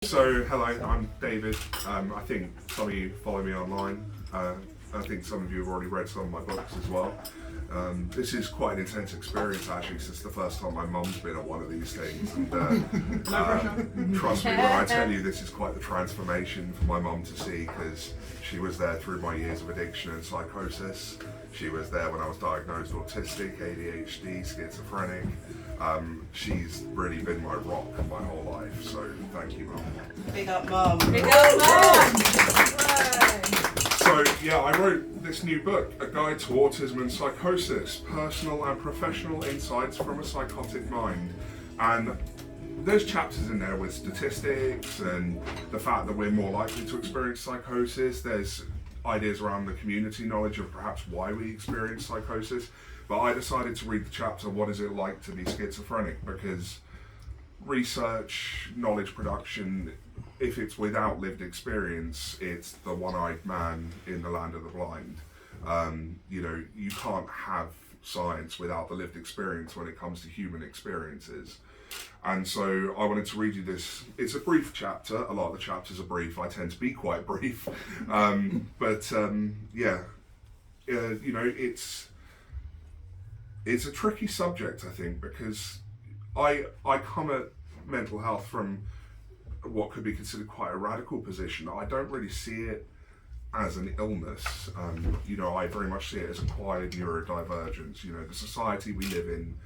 So, hello, I'm David. I think some of you follow me online. I think some of you have already read some of my books as well. This is quite an intense experience actually, since the first time my mum's been on one of these things. And trust me when I tell you this is quite the transformation for my mum to see, because she was there through my years of addiction and psychosis. She was there when I was diagnosed autistic, ADHD, schizophrenic. She's really been my rock my whole life, so thank you, Mum. Big up, Mum. Big up, Mum. So, yeah, I wrote this new book, A Guide to Autism and Psychosis, Personal and Professional Insights from a Psychotic Mind. And there's chapters in there with statistics and the fact that we're more likely to experience psychosis. There's ideas around the community knowledge of perhaps why we experience psychosis. But I decided to read the chapter, What Is It Like to Be Schizophrenic? Because research, knowledge production, if it's without lived experience, it's the one-eyed man in the land of the blind. You can't have science without the lived experience when it comes to human experiences. And so I wanted to read you this. It's a brief chapter. A lot of the chapters are brief. I tend to be quite brief. It's a tricky subject, I think, because I come at mental health from what could be considered quite a radical position. I don't really see it as an illness. I very much see it as acquired neurodivergence. The society we live in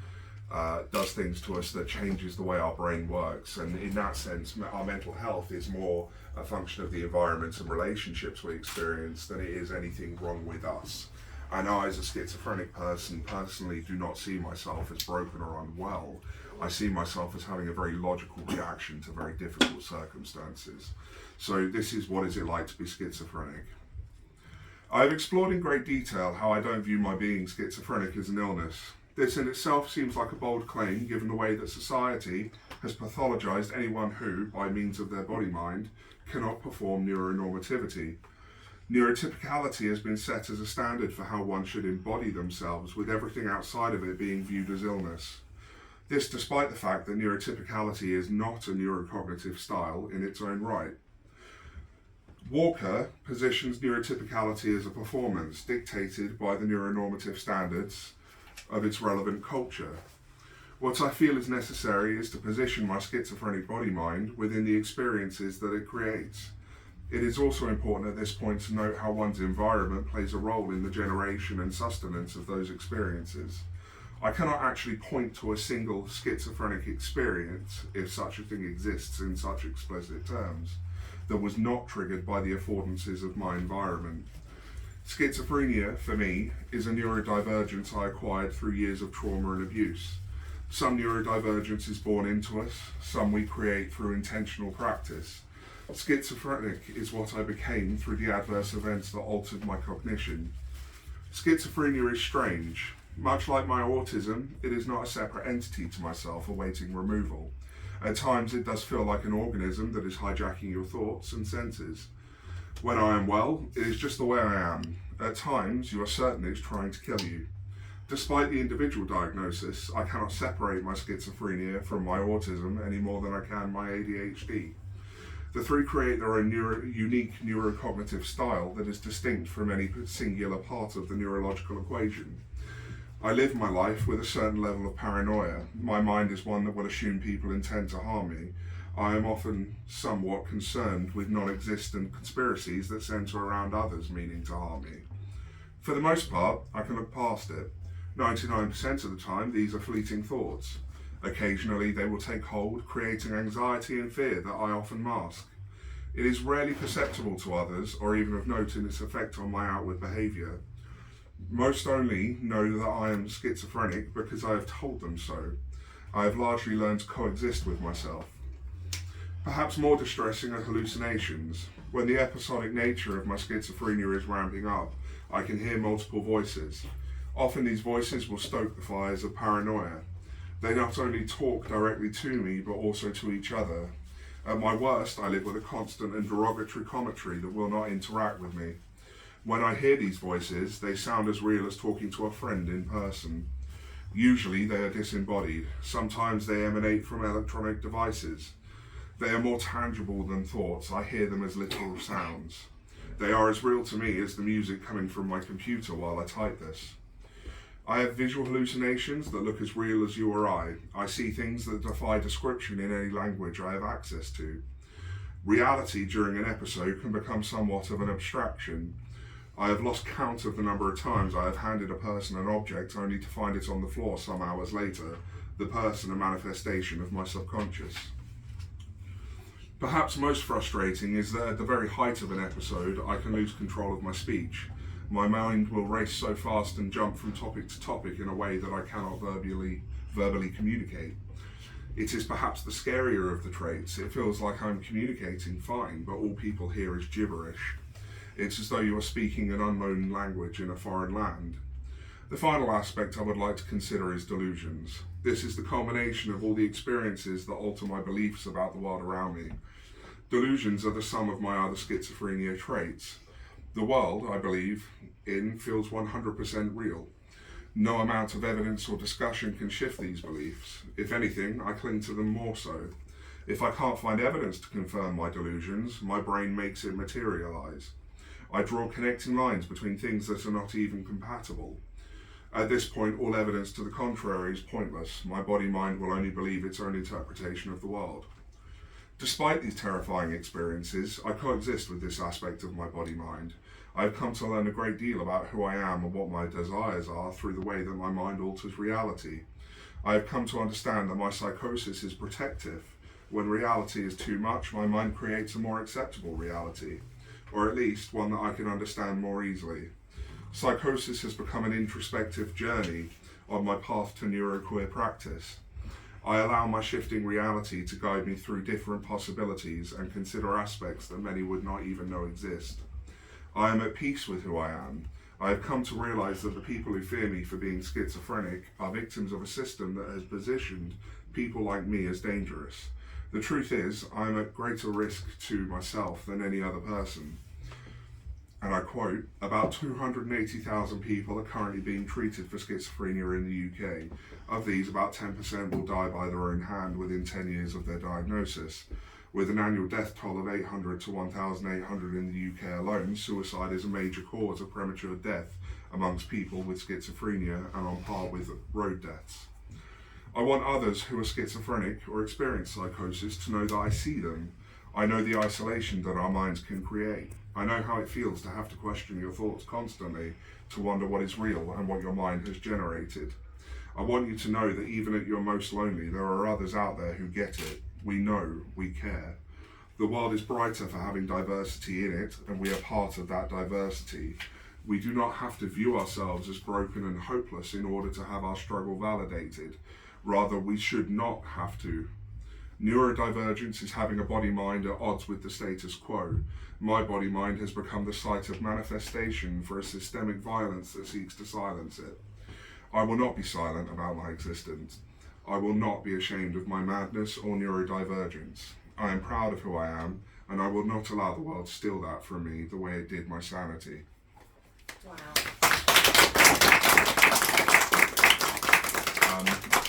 does things to us that changes the way our brain works, and in that sense our mental health is more a function of the environments and relationships we experience than it is anything wrong with us. And I, as a schizophrenic person, personally do not see myself as broken or unwell. I see myself as having a very logical reaction to very difficult circumstances. So this is What Is It Like to Be Schizophrenic? I've explored in great detail how I don't view my being schizophrenic as an illness. This in itself seems like a bold claim, given the way that society has pathologized anyone who, by means of their body-mind, cannot perform neuronormativity. Neurotypicality has been set as a standard for how one should embody themselves, with everything outside of it being viewed as illness. This despite the fact that neurotypicality is not a neurocognitive style in its own right. Walker positions neurotypicality as a performance dictated by the neuronormative standards of its relevant culture. What I feel is necessary is to position my schizophrenic body-mind within the experiences that it creates. It is also important at this point to note how one's environment plays a role in the generation and sustenance of those experiences. I cannot actually point to a single schizophrenic experience, if such a thing exists in such explicit terms, that was not triggered by the affordances of my environment. Schizophrenia, for me, is a neurodivergence I acquired through years of trauma and abuse. Some neurodivergence is born into us, some we create through intentional practice. Schizophrenic is what I became through the adverse events that altered my cognition. Schizophrenia is strange. Much like my autism, it is not a separate entity to myself awaiting removal. At times it does feel like an organism that is hijacking your thoughts and senses. When I am well, it is just the way I am. At times, you are certain it's trying to kill you. Despite the individual diagnosis, I cannot separate my schizophrenia from my autism any more than I can my ADHD. The three create their own unique neurocognitive style that is distinct from any singular part of the neurological equation. I live my life with a certain level of paranoia. My mind is one that will assume people intend to harm me. I am often somewhat concerned with non-existent conspiracies that centre around others meaning to harm me. For the most part, I can look past it. 99% of the time, these are fleeting thoughts. Occasionally, they will take hold, creating anxiety and fear that I often mask. It is rarely perceptible to others, or even of note in its effect on my outward behaviour. Most only know that I am schizophrenic because I have told them so. I have largely learned to coexist with myself. Perhaps more distressing are hallucinations. When the episodic nature of my schizophrenia is ramping up, I can hear multiple voices. Often these voices will stoke the fires of paranoia. They not only talk directly to me, but also to each other. At my worst, I live with a constant and derogatory commentary that will not interact with me. When I hear these voices, they sound as real as talking to a friend in person. Usually they are disembodied. Sometimes they emanate from electronic devices. They are more tangible than thoughts. I hear them as literal sounds. They are as real to me as the music coming from my computer while I type this. I have visual hallucinations that look as real as you or I. I see things that defy description in any language I have access to. Reality during an episode can become somewhat of an abstraction. I have lost count of the number of times I have handed a person an object only to find it on the floor some hours later, the person a manifestation of my subconscious. Perhaps most frustrating is that at the very height of an episode, I can lose control of my speech. My mind will race so fast and jump from topic to topic in a way that I cannot verbally communicate. It is perhaps the scarier of the traits. It feels like I'm communicating fine, but all people hear is gibberish. It's as though you are speaking an unknown language in a foreign land. The final aspect I would like to consider is delusions. This is the culmination of all the experiences that alter my beliefs about the world around me. Delusions are the sum of my other schizophrenia traits. The world, I believe, feels 100% real. No amount of evidence or discussion can shift these beliefs. If anything, I cling to them more so. If I can't find evidence to confirm my delusions, my brain makes it materialize. I draw connecting lines between things that are not even compatible. At this point, all evidence to the contrary is pointless. My body-mind will only believe its own interpretation of the world. Despite these terrifying experiences, I coexist with this aspect of my body-mind. I have come to learn a great deal about who I am and what my desires are through the way that my mind alters reality. I have come to understand that my psychosis is protective. When reality is too much, my mind creates a more acceptable reality, or at least one that I can understand more easily. Psychosis has become an introspective journey on my path to neuroqueer practice. I allow my shifting reality to guide me through different possibilities and consider aspects that many would not even know exist. I am at peace with who I am. I have come to realize that the people who fear me for being schizophrenic are victims of a system that has positioned people like me as dangerous. The truth is, I am at greater risk to myself than any other person. And I quote, about 280,000 people are currently being treated for schizophrenia in the UK. Of these, about 10% will die by their own hand within 10 years of their diagnosis. With an annual death toll of 800 to 1,800 in the UK alone, suicide is a major cause of premature death amongst people with schizophrenia and on par with road deaths. I want others who are schizophrenic or experience psychosis to know that I see them. I know the isolation that our minds can create. I know how it feels to have to question your thoughts constantly, to wonder what is real and what your mind has generated. I want you to know that even at your most lonely, there are others out there who get it. We know, we care. The world is brighter for having diversity in it, and we are part of that diversity. We do not have to view ourselves as broken and hopeless in order to have our struggle validated. Rather, we should not have to. Neurodivergence is having a body-mind at odds with the status quo. My body-mind has become the site of manifestation for a systemic violence that seeks to silence it. I will not be silent about my existence. I will not be ashamed of my madness or neurodivergence. I am proud of who I am, and I will not allow the world to steal that from me the way it did my sanity. Wow.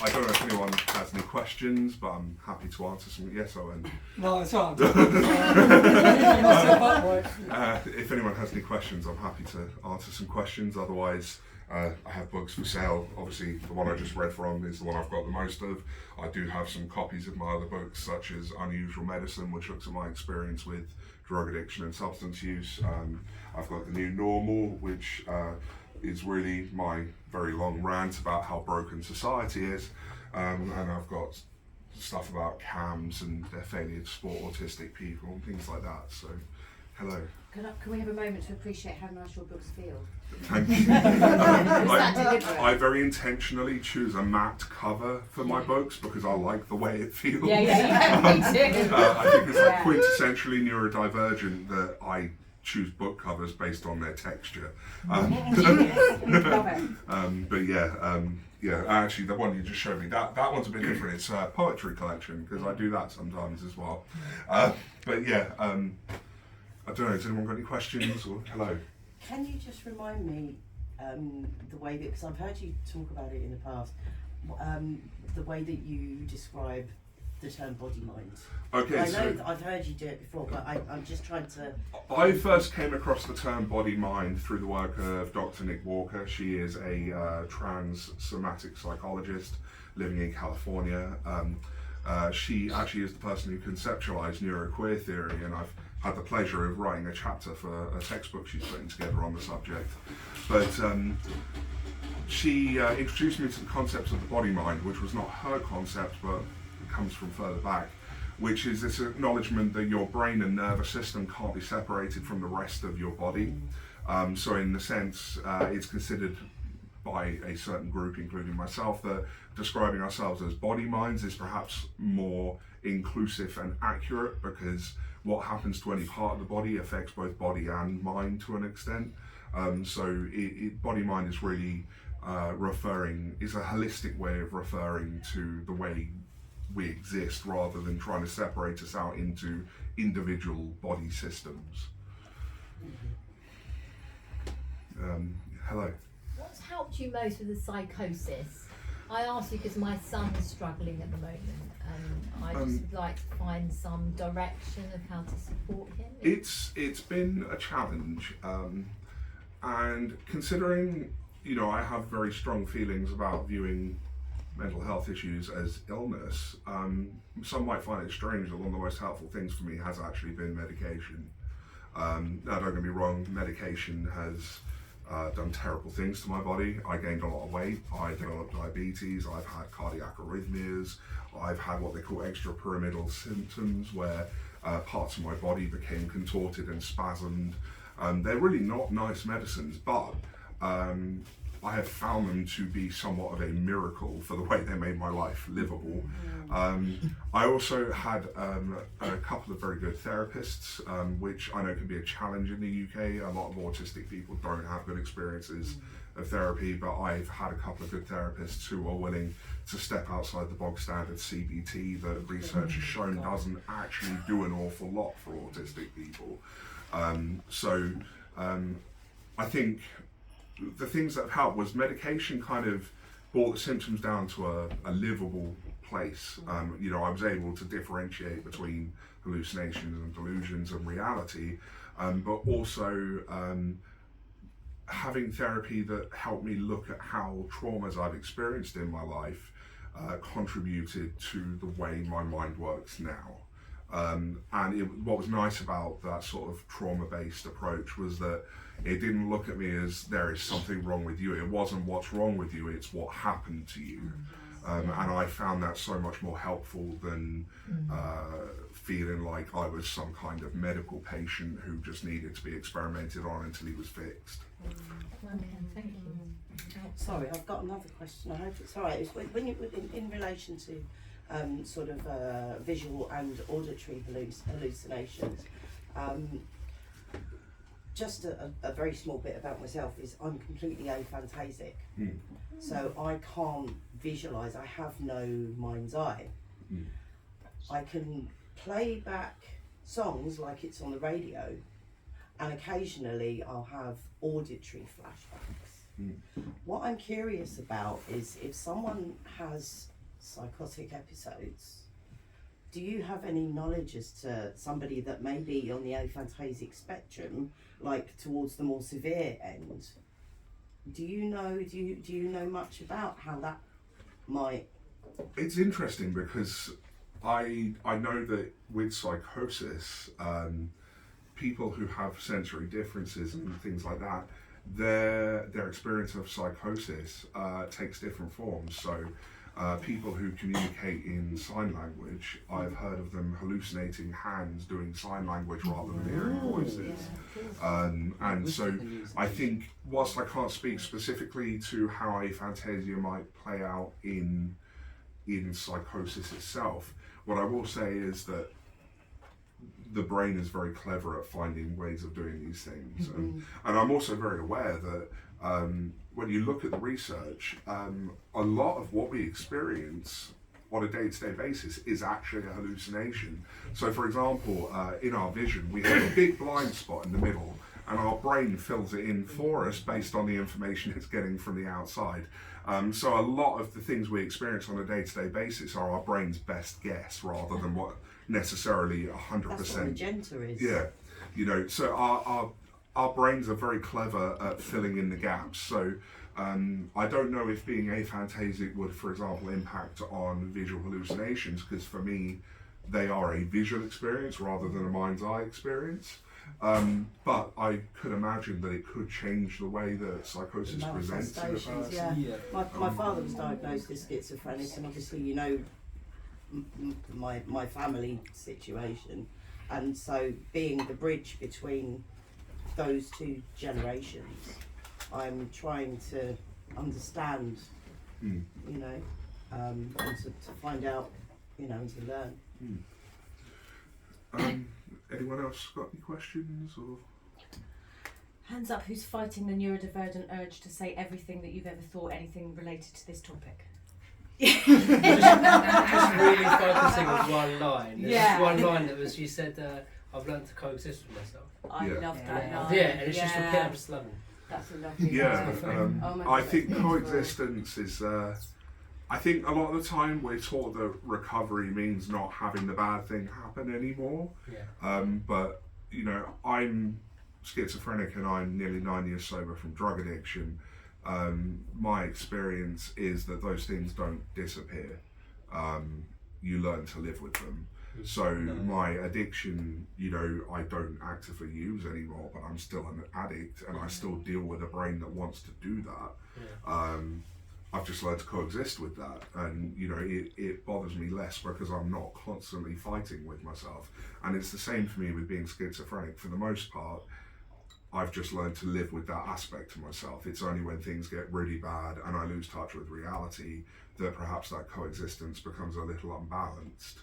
I don't know if anyone has any questions, but I'm happy to answer some. Yes, Owen. No, it's all. If anyone has any questions, I'm happy to answer some questions. Otherwise, I have books for sale. Obviously, the one I just read from is the one I've got the most of. I do have some copies of my other books, such as Unusual Medicine, which looks at my experience with drug addiction and substance use. I've got The New Normal, which is really my very long rant about how broken society is. And I've got stuff about CAMs and their failure to support autistic people and things like that. So, hello. Can we have a moment to appreciate how nice your books feel? Thank you. I very intentionally choose a matte cover for my books because I like the way it feels. Me too. I think it's like quintessentially neurodivergent that I choose book covers based on their texture. But yeah, actually the one you just showed me, that one's a bit different. It's a poetry collection because I do that sometimes as well. But yeah, I don't know, has anyone got any questions or hello? Can you just remind me the way that, because I've heard you talk about it in the past, the way that you describe the term body mind? Okay, I know so that I've heard you do it before, but I'm just trying to. I first came across the term body mind through the work of Dr. Nick Walker. She is a trans somatic psychologist living in California. She actually is the person who conceptualized neuroqueer theory, and I've had the pleasure of writing a chapter for a textbook she's putting together on the subject. But she introduced me to the concept of the body mind, which was not her concept, but it comes from further back, which is this acknowledgement that your brain and nervous system can't be separated from the rest of your body. So in a sense, it's considered by a certain group, including myself, that describing ourselves as body minds is perhaps more inclusive and accurate, because what happens to any part of the body affects both body and mind to an extent. So body mind is really is a holistic way of referring to the way we exist, rather than trying to separate us out into individual body systems. Hello. What's helped you most with the psychosis? I ask you because my son's struggling at the moment, and I just would like to find some direction of how to support him. It's been a challenge, and considering, I have very strong feelings about viewing mental health issues as illness, some might find it strange that one of the most helpful things for me has actually been medication. Now, don't get me wrong, medication has done terrible things to my body. I gained a lot of weight, I developed diabetes, I've had cardiac arrhythmias, I've had what they call extrapyramidal symptoms, where parts of my body became contorted and spasmed. They're really not nice medicines, but I have found them to be somewhat of a miracle for the way they made my life livable. I also had a couple of very good therapists, which I know can be a challenge in the UK. A lot of autistic people don't have good experiences of therapy, but I've had a couple of good therapists who are willing to step outside the bog standard CBT that research has shown doesn't actually do an awful lot for autistic people. I think the things that have helped was medication kind of brought the symptoms down to a livable place. I was able to differentiate between hallucinations and delusions and reality, but also having therapy that helped me look at how traumas I've experienced in my life contributed to the way my mind works now. What was nice about that sort of trauma-based approach was that it didn't look at me as there is something wrong with you. It wasn't what's wrong with you, it's what happened to you. And I found that so much more helpful than feeling like I was some kind of medical patient who just needed to be experimented on until he was fixed. Okay, thank you. Sorry, I've got another question. I hope it's all right. It's when you in relation to sort of visual and auditory hallucinations. Just a very small bit about myself is I'm completely aphantasic. So I can't visualise, I have no mind's eye. I can play back songs like it's on the radio, and occasionally I'll have auditory flashbacks. What I'm curious about is if someone has psychotic episodes, do you have any knowledge as to somebody that may be on the aphantasic spectrum, like towards the more severe end? Do you know much about how that might? It's interesting because I know that with psychosis, people who have sensory differences and things like that, their experience of psychosis takes different forms. So people who communicate in sign language, I've heard of them hallucinating hands doing sign language rather than hearing voices. And so I think, whilst I can't speak specifically to how aphantasia might play out in psychosis itself, what I will say is that the brain is very clever at finding ways of doing these things. And I'm also very aware that when you look at the research, a lot of what we experience on a day-to-day basis is actually a hallucination. So for example, in our vision, we have a big blind spot in the middle, and our brain fills it in for us based on the information it's getting from the outside. So a lot of the things we experience on a day-to-day basis are our brain's best guess rather than what necessarily 100%. That's what magenta is. Yeah, you know, so our brains are very clever at filling in the gaps. So I don't know if being aphantasic would, for example, impact on visual hallucinations, because for me, they are a visual experience rather than a mind's eye experience. But I could imagine that it could change the way that psychosis presents to the person. Yeah. My father was diagnosed as schizophrenic, and obviously, you know, my family situation, and so being the bridge between those two generations, I'm trying to understand, you know, and to find out, you know, and to learn. Anyone else got any questions? Or Hands up, who's fighting the neurodivergent urge to say everything that you've ever thought, anything related to this topic? just really focusing on one line. There's Yeah. one line that was, you said, I've learned to coexist with myself. I Yeah. love that Yeah, line. and it's just repeat, I'm just loving it. That's a lovely yeah, line. Oh my God, I that's think beautiful. coexistence is. I think a lot of the time we're taught that recovery means not having the bad thing happen anymore. Yeah. But you know, I'm schizophrenic and I'm nearly 9 years sober from drug addiction. My experience is that those things don't disappear. You learn to live with them. So my addiction, you know, I don't actively use anymore, but I'm still an addict and I still deal with a brain that wants to do that. Yeah. I've just learned to coexist with that, and you know, it bothers me less because I'm not constantly fighting with myself. And it's the same for me with being schizophrenic. For the most part, I've just learned to live with that aspect of myself. It's only when things get really bad and I lose touch with reality that perhaps that coexistence becomes a little unbalanced.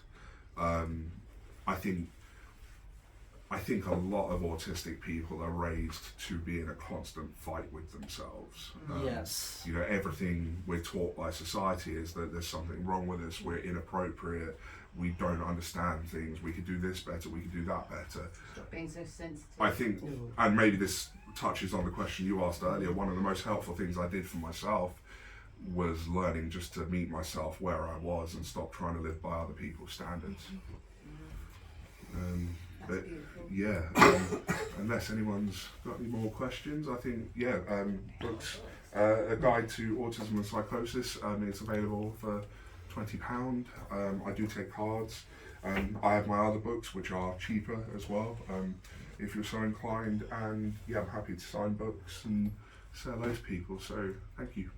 I think a lot of autistic people are raised to be in a constant fight with themselves. Yes. You know, everything we're taught by society is that there's something wrong with us, we're inappropriate, we don't understand things, we could do this better, we could do that better. Stop being so sensitive. I think, and maybe this touches on the question you asked earlier, one of the most helpful things I did for myself was learning just to meet myself where I was and stop trying to live by other people's standards. But yeah, unless anyone's got any more questions, I think, yeah, books, A Guide to Autism and Psychosis, it's available for £20. I do take cards. I have my other books which are cheaper as well, if you're so inclined, and yeah, I'm happy to sign books and sell those to people, so thank you.